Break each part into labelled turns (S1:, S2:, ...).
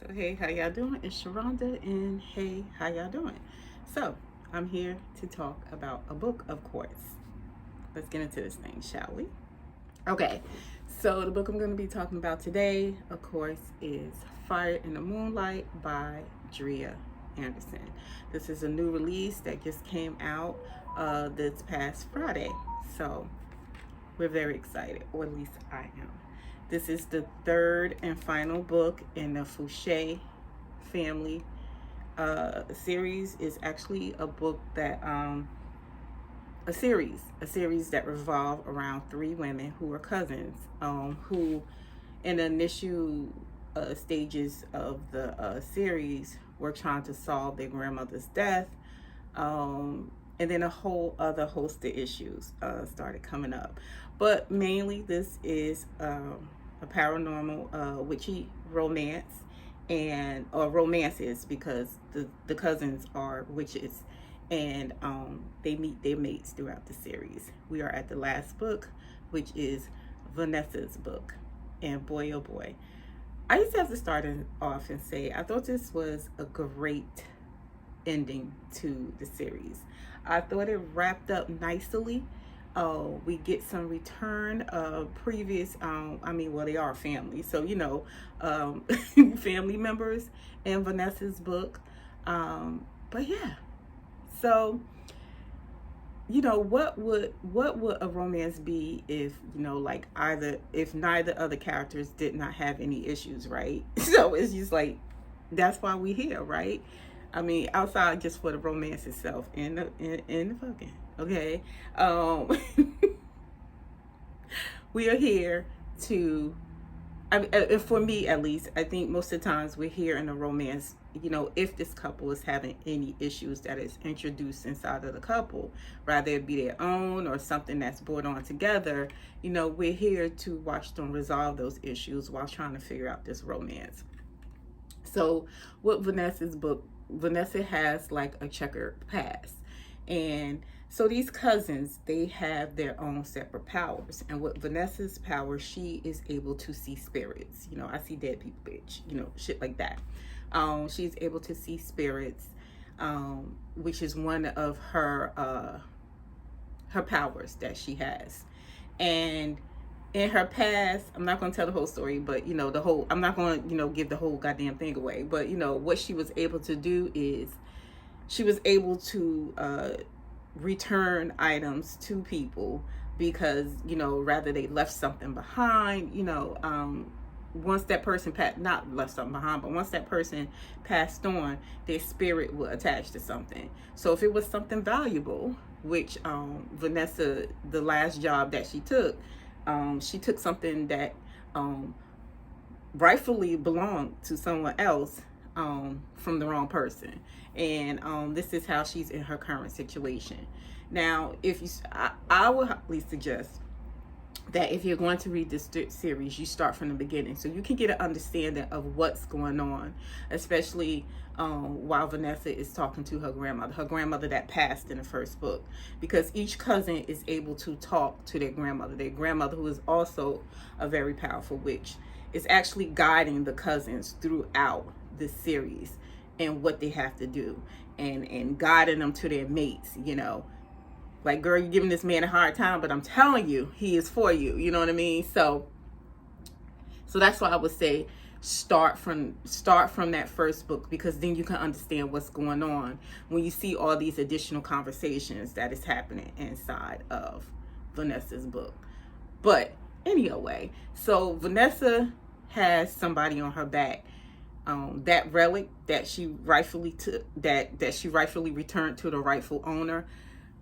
S1: So hey, how y'all doing? It's Sharonda, and hey, how y'all doing? So I'm here to talk about a book, of course. Let's get into this thing, shall we? Okay, so the book I'm going to be talking about today, of course, is In The Moonlight by Georgia Anderson. This is a new release that just came out this past Friday. So we're very excited, or at least I am. This is the third and final book in the Fouché family series. Is actually a book that a series that revolve around three women who are cousins, who in the initial stages of the series were trying to solve their grandmother's death, and then a whole other host of issues started coming up. But mainly this is a paranormal witchy romance, and or romances, because the cousins are witches, and they meet their mates throughout the series. We are at the last book, which is Vanessa's book, and boy oh boy, I just have to start off and say I thought this was a great ending to the series. I thought it wrapped up nicely. We get some return of previous, they are family, so family members in Vanessa's book. But yeah, so what would a romance be if if neither of the characters did not have any issues, right? So it's just like, that's why we're here, right? I mean, outside just for the romance itself and the fucking, okay? We are here to, for me at least, I think most of the times we're here in a romance, if this couple is having any issues that is introduced inside of the couple, rather it be their own or something that's brought on together, we're here to watch them resolve those issues while trying to figure out this romance. So with Vanessa's book, Vanessa has like a checkered past, and so these cousins, they have their own separate powers. And with Vanessa's power, she is able to see spirits. I see dead people, bitch, shit like that. She's able to see spirits, which is one of her powers that she has. And in her past, I'm not going to tell the whole story, but I'm not going to give the whole goddamn thing away, but what she was able to do is she was able to return items to people, because rather they left something behind, once that person not left something behind, but once that person passed on, their spirit would attach to something. So if it was something valuable, which Vanessa, the last job that she took something that rightfully belonged to someone else, from the wrong person. And this is how she's in her current situation. Now, I would highly suggest that if you're going to read this series, you start from the beginning, so you can get an understanding of what's going on, especially while Vanessa is talking to her grandmother that passed in the first book, because each cousin is able to talk to their grandmother, who is also a very powerful witch, is actually guiding the cousins throughout this series and what they have to do, and guiding them to their mates. Like, girl, you're giving this man a hard time, but I'm telling you, he is for you. You know what I mean? So that's why I would say start from that first book, because then you can understand what's going on when you see all these additional conversations that is happening inside of Vanessa's book. But anyway, so Vanessa has somebody on her back. That relic that she rightfully took, that she rightfully returned to the rightful owner,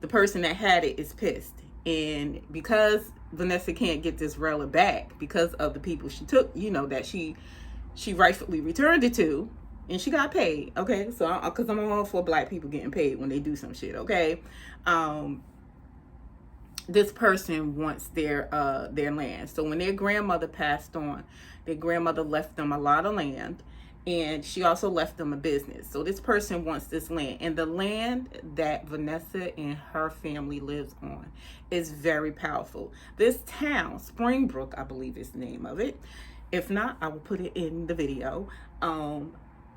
S1: the person that had it is pissed. And because Vanessa can't get this relic back because of the people she took, that she rightfully returned it to, and she got paid. Okay, so because I'm all for black people getting paid when they do some shit. Okay, this person wants their land. So when their grandmother passed on, their grandmother left them a lot of land, and she also left them a business. So this person wants this land, and the land that Vanessa and her family lives on is very powerful. This town, Springbrook, I believe is the name of it, If not, I will put it in the video.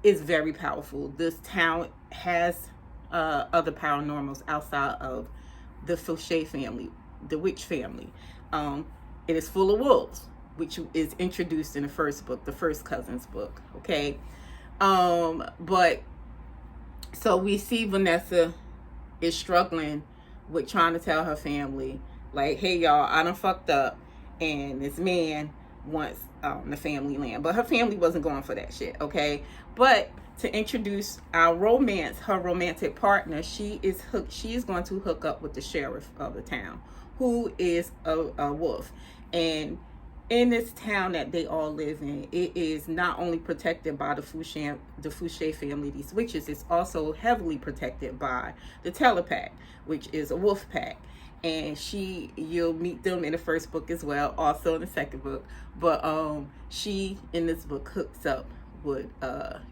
S1: It's very powerful. This town has other paranormals outside of the Fouché family, the witch family. It is full of wolves, which is introduced in the first book, the first cousin's book. Okay. But so we see Vanessa is struggling with trying to tell her family, like, hey y'all, I done fucked up, and this man wants the family land. But her family wasn't going for that shit, okay? But to introduce our romance, her romantic partner, she is going to hook up with the sheriff of the town, who is a wolf. And in this town that they all live in, it is not only protected by the Fouché family, these witches, it's also heavily protected by the Telepack, which is a wolf pack. And you'll meet them in the first book as well, also in the second book. But she, in this book, hooks up with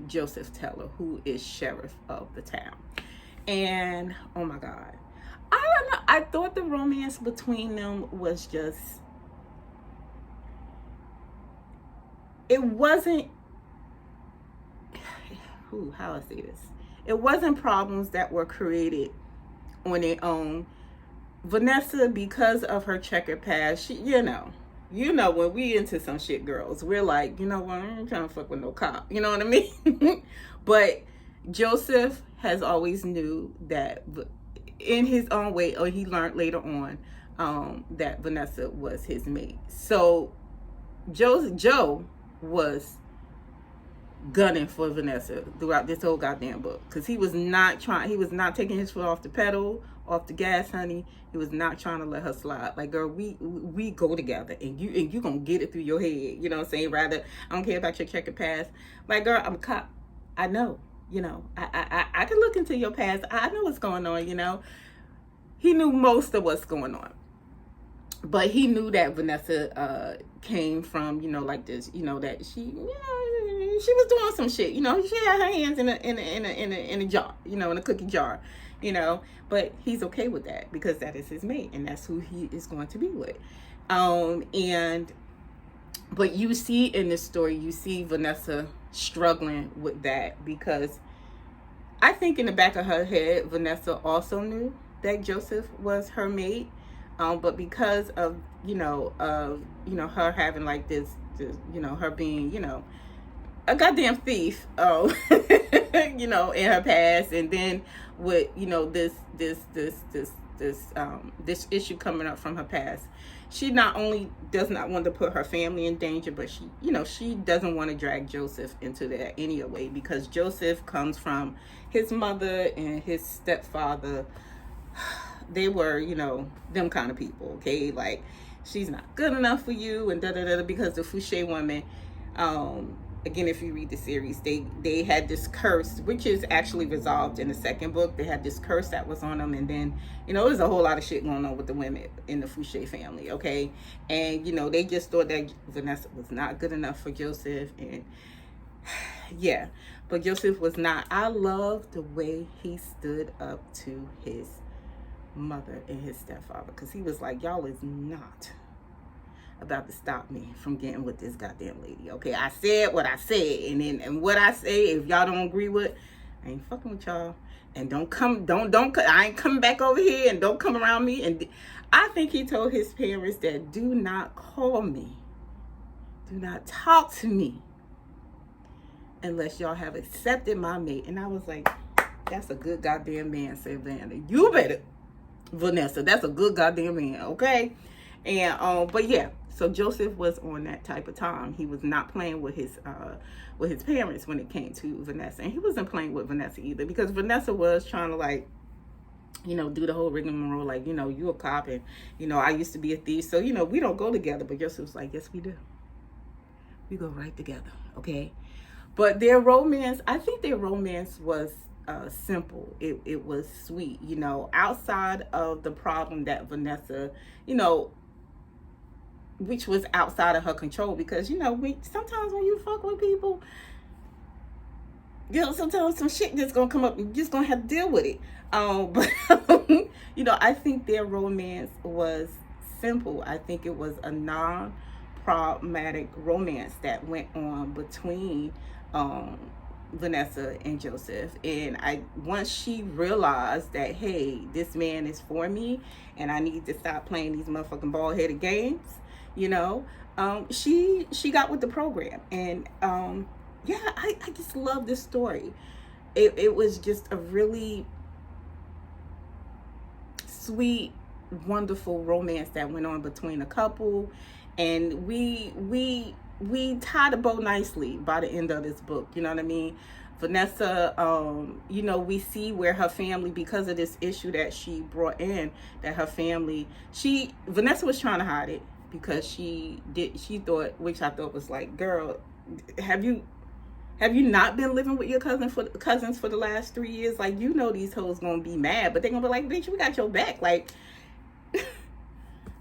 S1: Joseph Teller, who is sheriff of the town. And, oh my God. I don't know. I thought the romance between them was just... It wasn't... how I say this? It wasn't problems that were created on their own. Vanessa, because of her checkered past, she, you know, when we into some shit, girls, we're like, you know what, I ain't trying to fuck with no cop. You know what I mean? But Joseph has always knew that in his own way, or he learned later on, that Vanessa was his mate. So Joe was gunning for Vanessa throughout this whole goddamn book, because he was not taking his foot off the pedal, off the gas, honey. He was not trying to let her slide. Like, girl, we go together, and you gonna get it through your head. You know what I'm saying? Rather, I don't care about your checkered past. Like, girl, I'm a cop. I know. You know, I can look into your past. I know what's going on. You know, he knew most of what's going on, but he knew that Vanessa came from, you know, like this. You know, that she, you know, she was doing some shit. You know, she had her hands in a jar. You know, in a cookie jar. You know, but he's okay with that because that is his mate, and that's who he is going to be with. But you see in this story, you see Vanessa struggling with that, because I think in the back of her head, Vanessa also knew that Joseph was her mate. But because of, her having like this, her being, a goddamn thief, in her past, and then with, this issue coming up from her past, she not only does not want to put her family in danger, but she doesn't want to drag Joseph into that anyway, because Joseph comes from his mother and his stepfather. They were, them kind of people, okay? Like, she's not good enough for you, and because the Fouché woman, again, if you read the series, they had this curse, which is actually resolved in the second book. They had this curse that was on them, and then, there's a whole lot of shit going on with the women in the Fouché family, okay? And, they just thought that Vanessa was not good enough for Joseph, and yeah, but Joseph was not. I love the way he stood up to his mother and his stepfather, because he was like, y'all is not about to stop me from getting with this goddamn lady, okay? I said what I said, and what I say, if y'all don't agree with, I ain't fucking with y'all, and I ain't coming back over here, and don't come around me. And I think he told his parents that do not call me, do not talk to me unless y'all have accepted my mate. And I was like, that's a good goddamn man, said Vanessa. You better, Vanessa, that's a good goddamn man, okay? And but yeah, so Joseph was on that type of time. He was not playing with his parents when it came to Vanessa, and he wasn't playing with Vanessa either, because Vanessa was trying to, like, do the whole rigmarole, like, you a cop, and I used to be a thief, so we don't go together. But Joseph was like, yes, we do. We go right together, okay? But their romance, I think their romance was simple. It was sweet, outside of the problem that Vanessa, which was outside of her control, because sometimes when you fuck with people, sometimes some shit just gonna come up, and you're just gonna have to deal with it. But I think their romance was simple. I think it was a nod problematic romance that went on between Vanessa and Joseph. And once she realized that, hey, this man is for me and I need to stop playing these motherfucking bald-headed games, you know, she got with the program. And yeah, I just love this story. It was just a really sweet, wonderful romance that went on between a couple, and we tied a bow nicely by the end of this book. You know what I mean? Vanessa, you know, we see where her family, because of this issue that she brought in, that her family, Vanessa was trying to hide it because she thought, which I thought was like, girl, have you not been living with your cousins for the last 3 years? Like, you know these hoes gonna be mad, but they're gonna be like, bitch, we got your back. Like,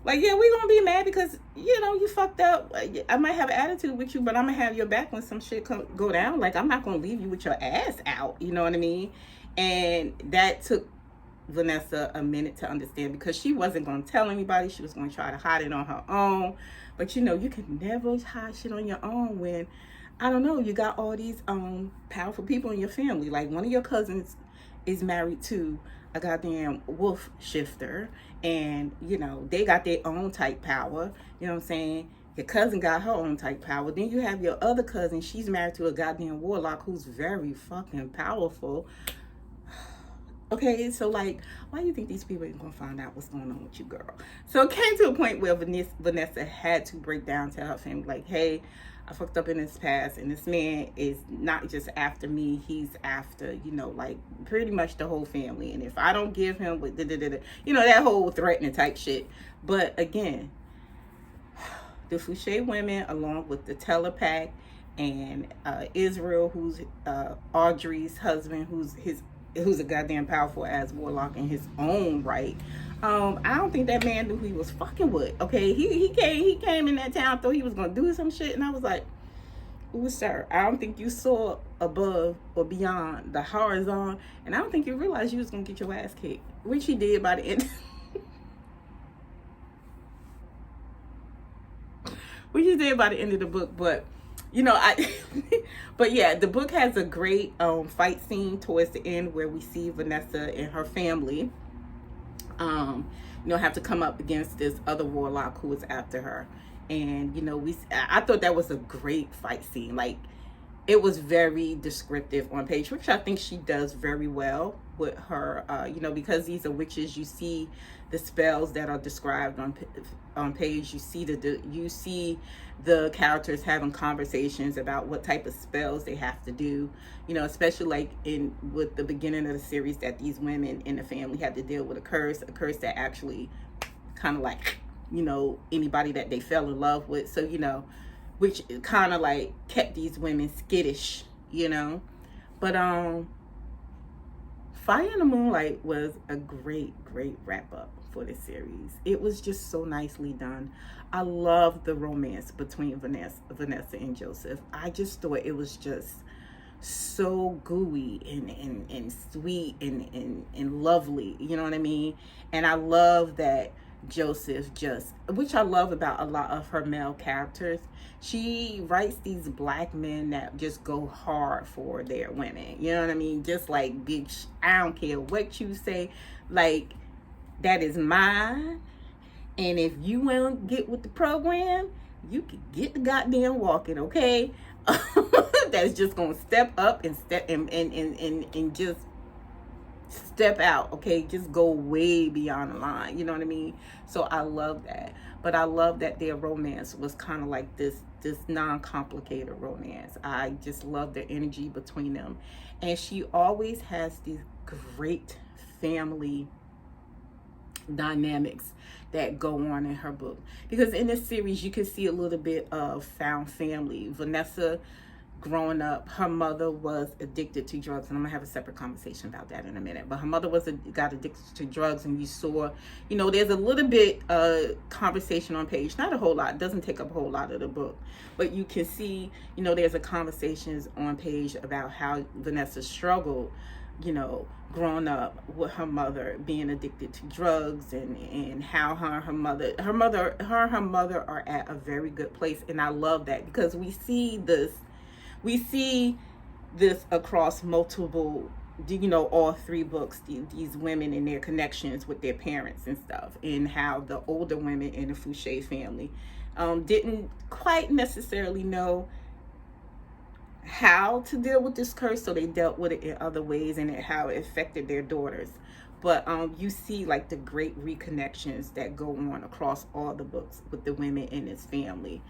S1: like, yeah, we gonna be mad because, you know, you fucked up. I might have an attitude with you, but I'm gonna have your back when some shit go down. Like, I'm not gonna leave you with your ass out. You know what I mean? And that took Vanessa a minute to understand, because she wasn't gonna tell anybody. She was gonna try to hide it on her own. But, you know, you can never hide shit on your own when, I don't know, you got all these powerful people in your family. Like, one of your cousins is married to a goddamn wolf shifter, and, you know, they got their own type power. You know what I'm saying? Your cousin got her own type power. Then you have your other cousin. She's married to a goddamn warlock who's very fucking powerful. Okay, so, like, why do you think these people ain't gonna find out what's going on with you, girl? So it came to a point where Vanessa had to break down to her family, like, hey, I fucked up in this past, and this man is not just after me, he's after, you know, like, pretty much the whole family. And if I don't give him with you know, that whole threatening type shit. But again, the Fouché women, along with the telepath and Israel, who's Audrey's husband, who's a goddamn powerful ass warlock in his own right. I don't think that man knew who he was fucking with. Okay, he came in that town, thought he was gonna do some shit, and I was like, ooh, sir, I don't think you saw above or beyond the horizon, and I don't think you realized you was gonna get your ass kicked, which he did by the end. Which he did by the end of the book. But, you know, but yeah, the book has a great fight scene towards the end where we see Vanessa and her family you know, have to come up against this other warlock who was after her. And, you know, I thought that was a great fight scene. Like, it was very descriptive on page, which I think she does very well with her, you know, because these are witches. You see the spells that are described on page. You see the characters having conversations about what type of spells they have to do, you know, especially like with the beginning of the series, that these women in the family had to deal with a curse that actually kind of like, you know, anybody that they fell in love with. So, you know, which kind of like kept these women skittish, you know. But Fire in the Moonlight was a great wrap up for this series. It was just so nicely done. I love the romance between Vanessa and Joseph. I just thought it was just so gooey and sweet and lovely, you know what I mean? And I love that Joseph which I love about a lot of her male characters, she writes these black men that just go hard for their women, you know what I mean? Just like, bitch, I don't care what you say, like, that is mine, and if you won't get with the program, you can get the goddamn walking, okay? That's just gonna step up and just step out, okay? Just go way beyond the line, you know what I mean? So I love that. But I love that their romance was kind of like this non-complicated romance. I just love the energy between them. And she always has these great family dynamics that go on in her book. Because in this series, you can see a little bit of found family. Vanessa, growing up, her mother was addicted to drugs, and I'm gonna have a separate conversation about that in a minute. But her mother got addicted to drugs, and you saw, you know, there's a little bit conversation on page, not a whole lot, it doesn't take up a whole lot of the book, but you can see, you know, there's a conversations on page about how Vanessa struggled you know, growing up with her mother being addicted to drugs, and how her mother are at a very good place. And I love that, because we see this across multiple, you know, all three books, these women and their connections with their parents and stuff, and how the older women in the Fouché family didn't quite necessarily know how to deal with this curse, so they dealt with it in other ways, and how it affected their daughters. But you see like the great reconnections that go on across all the books with the women in this family.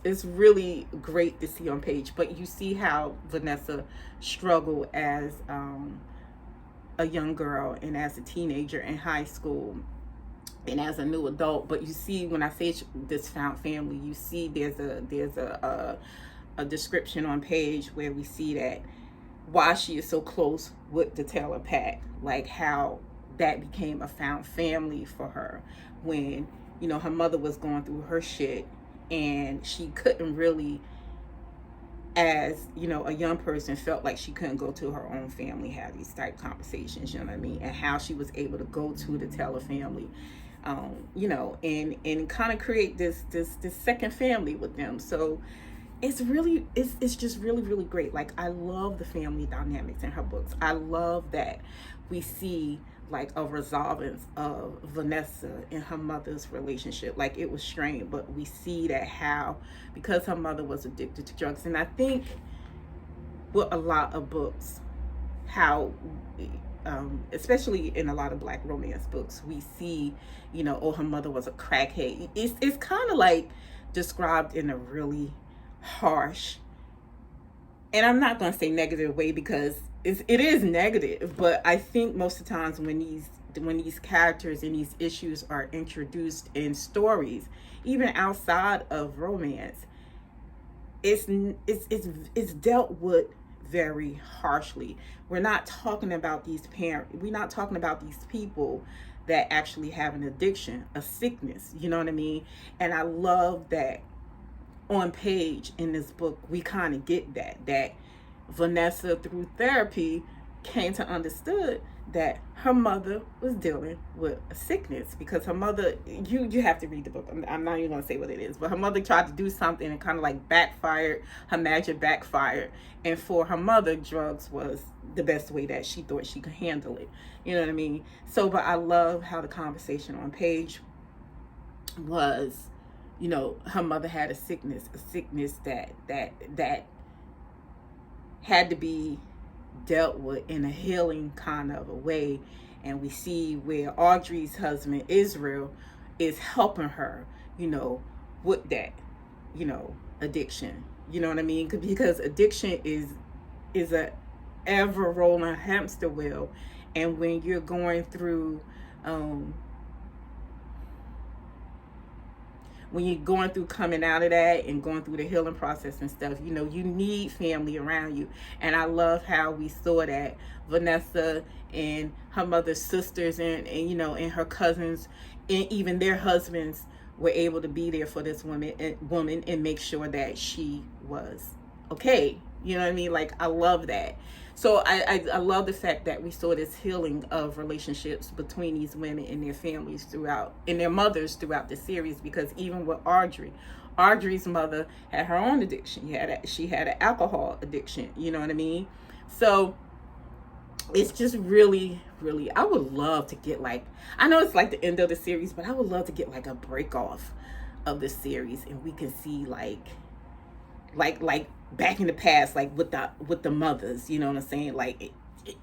S1: It's really great to see on page. But you see how Vanessa struggled as a young girl, and as a teenager in high school, and as a new adult. But you see, when I say this found family, you see there's a description on page where we see that why she is so close with the Taylor pack, like how that became a found family for her when, you know, her mother was going through her shit, and she couldn't really, as, you know, a young person, felt like she couldn't go to her own family, have these type conversations, you know what I mean, and how she was able to go to the Taylor family, you know, and kind of create this second family with them. So it's just really great. Like, I love the family dynamics in her books. I love that we see like a resolvence of Vanessa and her mother's relationship. Like, it was strained, but we see that how, because her mother was addicted to drugs. And I think with a lot of books, how especially in a lot of Black romance books, we see, you know, oh, her mother was a crackhead. It's kind of like described in a really harsh, and I'm not going to say negative way, because it is negative, but I think most of the times when these characters and these issues are introduced in stories, even outside of romance, it's dealt with very harshly. We're not talking about these we're not talking about these people that actually have an addiction, a sickness, you know what I mean? And I love that on page in this book we kind of get that Vanessa, through therapy, came to understood that her mother was dealing with a sickness, because her mother, you have to read the book, I'm not even going to say what it is, but her mother tried to do something and kind of like backfired, her magic backfired, and for her mother, drugs was the best way that she thought she could handle it, you know what I mean? So, but I love how the conversation on page was, you know, her mother had a sickness that had to be dealt with in a healing kind of a way. And we see where Audrey's husband, Israel, is helping her, you know, with that, you know, addiction. You know what I mean? Because addiction is a ever rolling hamster wheel. And when you're going through, coming out of that and going through the healing process and stuff, you know, you need family around you. And I love how we saw that Vanessa and her mother's sisters and you know, and her cousins and even their husbands were able to be there for this woman and make sure that she was okay. You know what I mean? Like, I love that. So I love the fact that we saw this healing of relationships between these women and their families and their mothers throughout the series. Because even with Audrey's mother had her own addiction. She had an alcohol addiction. You know what I mean? So it's just really, I would love to get, like, I know it's like the end of the series, but I would love to get like a break off of the series, and we can see like back in the past, like with the mothers, you know what I'm saying? Like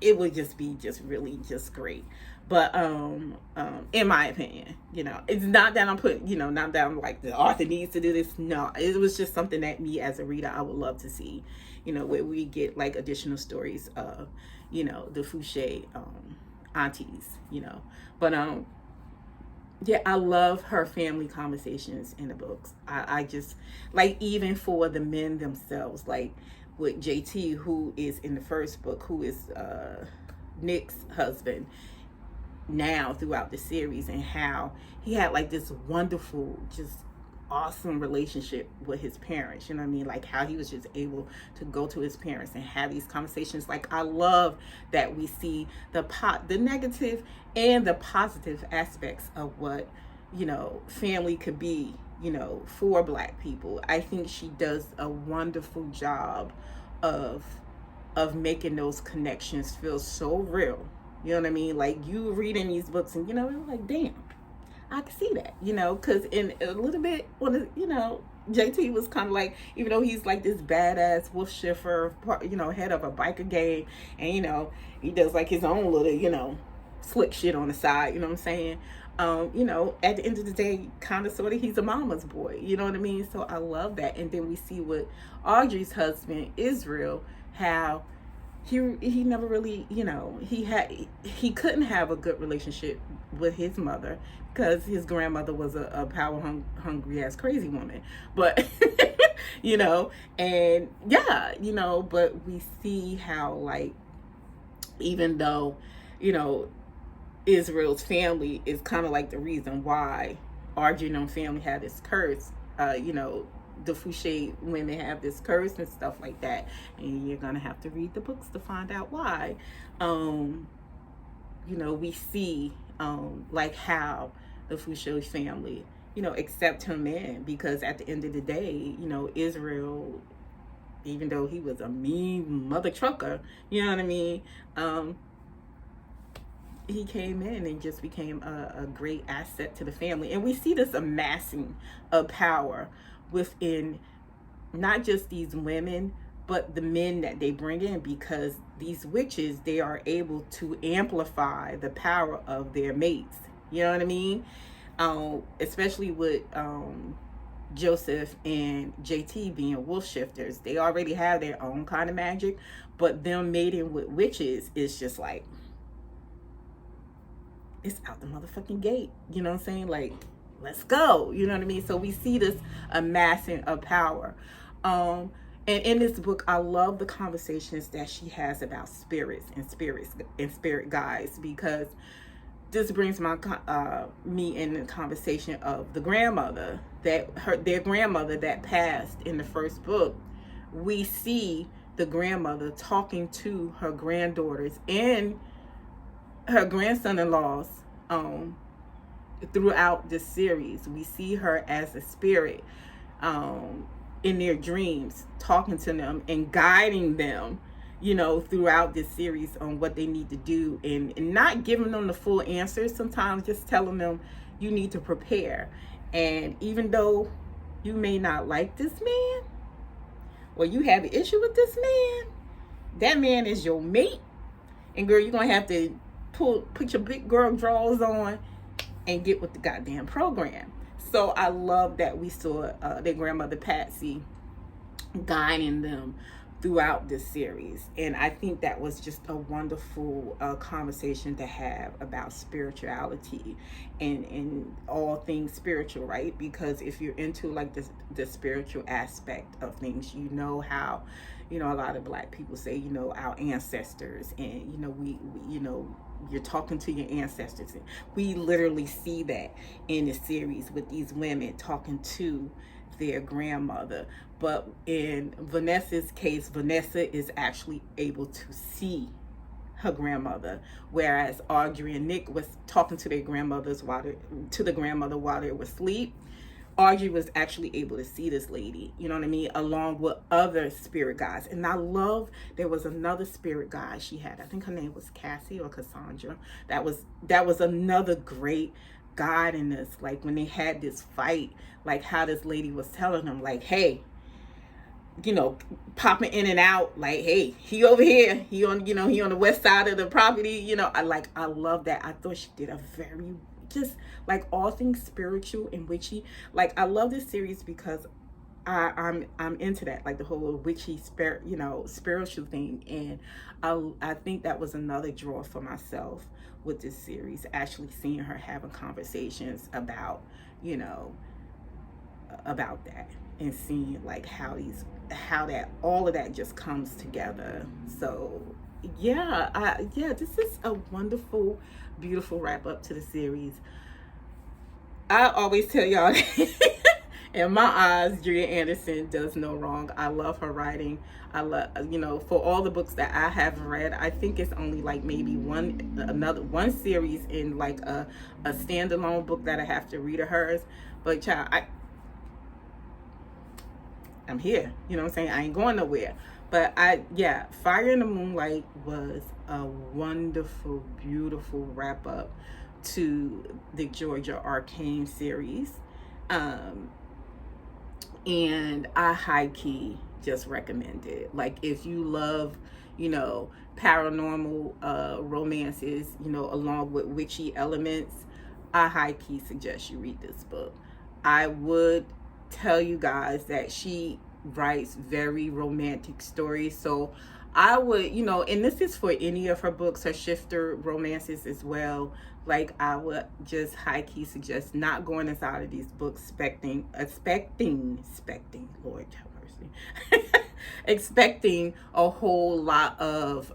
S1: it would just be really great. But in my opinion, you know, it's not that I'm putting, you know, not that I'm like the author needs to do this. No, it was just something that me as a reader, I would love to see, you know, where we get like additional stories of, you know, the Fouché aunties, you know. But yeah, I love her family conversations in the books. I just, like, even for the men themselves, like with JT, who is in the first book, who is Nick's husband now throughout the series, and how he had like this wonderful, just awesome relationship with his parents. You know what I mean? Like how he was just able to go to his parents and have these conversations. Like I love that we see the negative and the positive aspects of what, you know, family could be, you know, for Black people. I think she does a wonderful job of making those connections feel so real. You know what I mean? Like you reading these books and, you know, you're like, damn, I can see that, you know, because in a little bit, when, you know, JT was kind of like, even though he's like this badass wolf shifter, you know, head of a biker gang, and, you know, he does like his own little, you know, slick shit on the side, you know what I'm saying? You know, at the end of the day, kind of sort of, he's a mama's boy, you know what I mean? So I love that. And then we see with Audrey's husband, Israel, how he never really, you know, he couldn't have a good relationship with his mother because his grandmother was a power hungry ass crazy woman. But you know, and yeah, you know, but we see how, like, even though, you know, Israel's family is kind of like the reason why Audrey and her family had this curse, you know, the Fouché women have this curse and stuff like that, and you're gonna have to read the books to find out why. You know, we see like how the Fouché family, you know, accept him in, because at the end of the day, you know, Israel, even though he was a mean mother trucker, you know what I mean, he came in and just became a great asset to the family. And we see this amassing of power within not just these women, but the men that they bring in, because these witches, they are able to amplify the power of their mates. You know what I mean? Especially with Joseph and JT being wolf shifters. They already have their own kind of magic, but them mating with witches is just like, it's out the motherfucking gate. You know what I'm saying? Like, let's go. You know what I mean? So we see this amassing of power. And in this book, I love the conversations that she has about spirits and spirit guides, because this brings me in the conversation of the grandmother, their grandmother that passed in the first book. We see the grandmother talking to her granddaughters and her grandson-in-laws throughout this series. We see her as a spirit in their dreams, talking to them and guiding them, you know, throughout this series on what they need to do, and not giving them the full answers. Sometimes just telling them you need to prepare. And even though you may not like this man, or you have an issue with this man, that man is your mate. And girl, you're gonna have to put your big girl drawers on and get with the goddamn program. So I love that we saw their grandmother Patsy guiding them throughout this series. And I think that was just a wonderful conversation to have about spirituality and all things spiritual, right? Because if you're into like the spiritual aspect of things, you know how, you know, a lot of Black people say, you know, our ancestors, and, you know, we you know, you're talking to your ancestors. And we literally see that in the series with these women talking to their grandmother. But in Vanessa's case, Vanessa is actually able to see her grandmother, whereas Audrey and Nick was talking to their grandmothers while they were asleep. Audrey was actually able to see this lady, you know what I mean, along with other spirit guides. And I love, there was another spirit guide she had. I think her name was Cassie or Cassandra. That was another great guide in this. Like when they had this fight, like how this lady was telling them, like, hey, you know, popping in and out, like, hey, he over here, he on the west side of the property, you know. I love that. I thought she did a very, just like all things spiritual and witchy. Like I love this series because I'm into that, like the whole witchy spirit, you know, spiritual thing. And I think that was another draw for myself with this series, actually seeing her having conversations about, you know, about that, and seeing like how that all of that just comes together. So yeah, this is a wonderful, beautiful wrap up to the series. I always tell y'all In my eyes, Drea Anderson does no wrong. I love her writing. I love, for all the books that I have read, I think it's only like maybe one series in like a standalone book that I have to read of hers. But child, I'm here. You know what I'm saying? I ain't going nowhere. But Fire in the Moonlight was a wonderful, beautiful wrap up to the Georgia Arcana series. And I high key just recommend it. Like, if you love, paranormal romances, along with witchy elements, I high key suggest you read this book. I would tell you guys that she writes very romantic stories, so I would, and this is for any of her books, her shifter romances as well. Like, I would just high key suggest not going inside of these books expecting, Lord have mercy, expecting a whole lot of,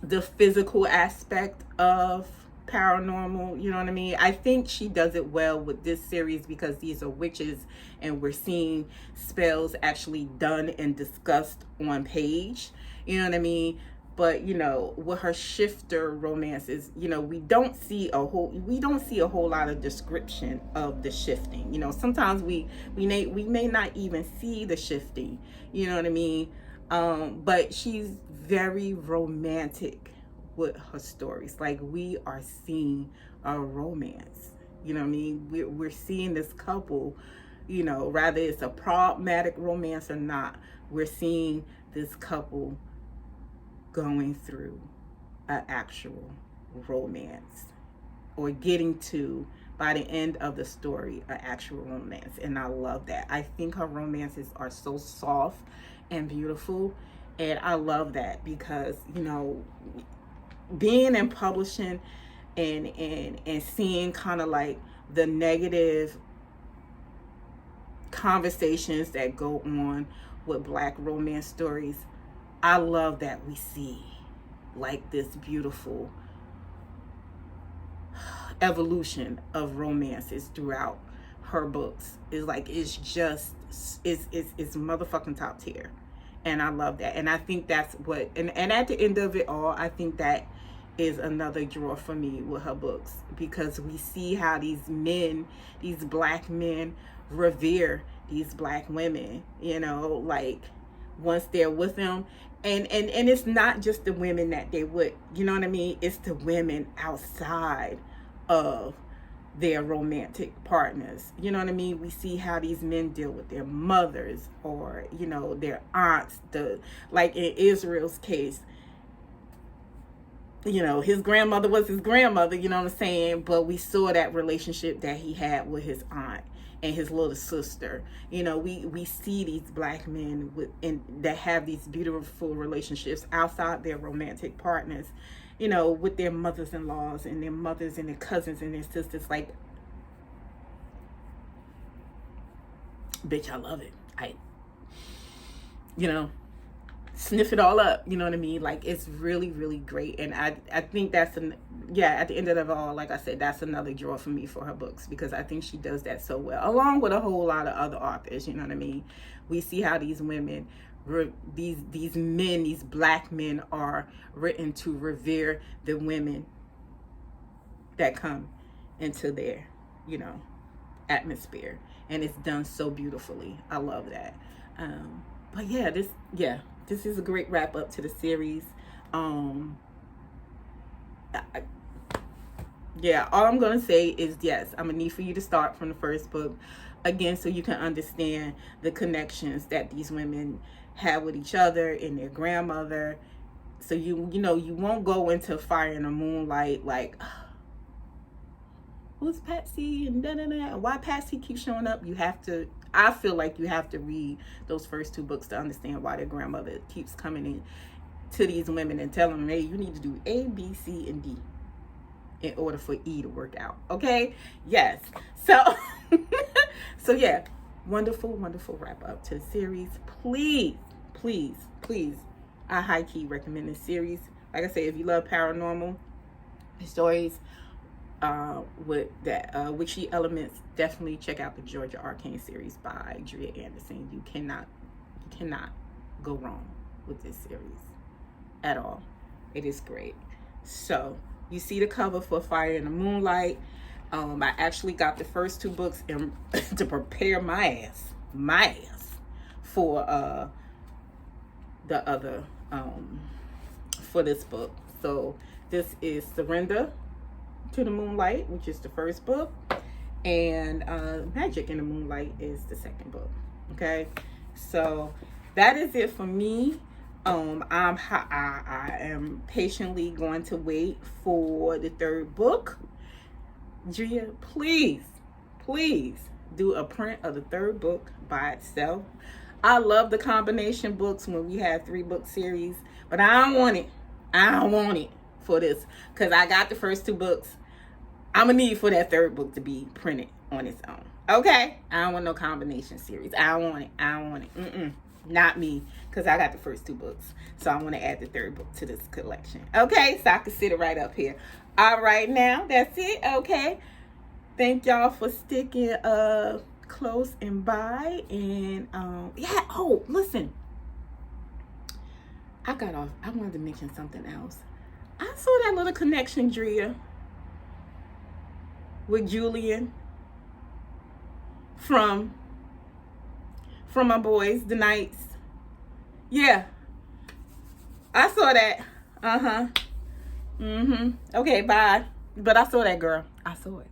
S1: the physical aspect of paranormal. You know what I mean? I think she does it well with this series because these are witches and we're seeing spells actually done and discussed on page. You know what I mean? But with her shifter romances, we don't see a whole lot of description of the shifting. Sometimes we may not even see the shifting. You know what I mean? But she's very romantic with her stories. Like, we are seeing a romance. You know what I mean? We're seeing this couple, rather it's a problematic romance or not, we're seeing this couple going through an actual romance, or getting to, by the end of the story, an actual romance. And I love that. I think her romances are so soft and beautiful, and I love that because being in publishing and seeing kind of like the negative conversations that go on with Black romance stories, I love that we see like this beautiful evolution of romances throughout her books. It's motherfucking top tier. And I love that. And I think that's what, and at the end of it all, I think that is another draw for me with her books, because we see how these men, these Black men, revere these Black women, like once they're with them. And it's not just the women that they would, you know what I mean? It's the women outside of their romantic partners. You know what I mean? We see how these men deal with their mothers or, their aunts. Like in Israel's case, his grandmother was his grandmother, you know what I'm saying? But we saw that relationship that he had with his aunt and his little sister. We see these Black men that have these beautiful relationships outside their romantic partners, with their mothers-in-laws and their mothers and their cousins and their sisters. Like, bitch, I love it. Sniff it all up, you know what I mean? Like, it's really, really great. And I think that's at the end of it all, like I said, that's another draw for me for her books, because I think she does that so well, along with a whole lot of other authors. You know what I mean? We see how these women, these men, these Black men are written to revere the women that come into their atmosphere, and it's done so beautifully. I love that. But this is a great wrap up to the series. All I'm gonna say is, yes, I'm gonna need for you to start from the first book again, so you can understand the connections that these women have with each other and their grandmother. So you won't go into Fire in the Moonlight like, who's Patsy and da-da-da, why Patsy keeps showing up. I feel like you have to read those first two books to understand why their grandmother keeps coming in to these women and telling them, hey, you need to do A, B, C, and D in order for E to work out. Okay? Yes. So, wonderful, wonderful wrap up to the series. Please, please, please, I high key recommend this series. Like I say, if you love paranormal stories, with that witchy elements, definitely check out the Georgia Arcana series by Georgia Anderson. You cannot go wrong with this series at all. It is great. So you see the cover for Fire in the Moonlight. I actually got the first 2 books to prepare my ass for the other for this book. So this is Surrender to the Moonlight, which is the first book, and Magic in the Moonlight is the second book. Okay, so that is it for me. I am patiently going to wait for the 3rd book. Gia, please do a print of the 3rd book by itself. I love the combination books when we have 3-book series, but I don't want it for this, because I got the first 2 books. I'm gonna need for that 3rd book to be printed on its own. Okay, I don't want no combination series. I don't want it. Not me, because I got the first 2 books, so I want to add the 3rd book to this collection. Okay, so I can sit it right up here. All right, now that's it. Okay, thank y'all for sticking close and by. And yeah, oh, listen, I wanted to mention something else. I saw that little connection, Drea, with Julian from my boys, the Knights. Yeah, I saw that. Okay, bye. But I saw that, girl. I saw it.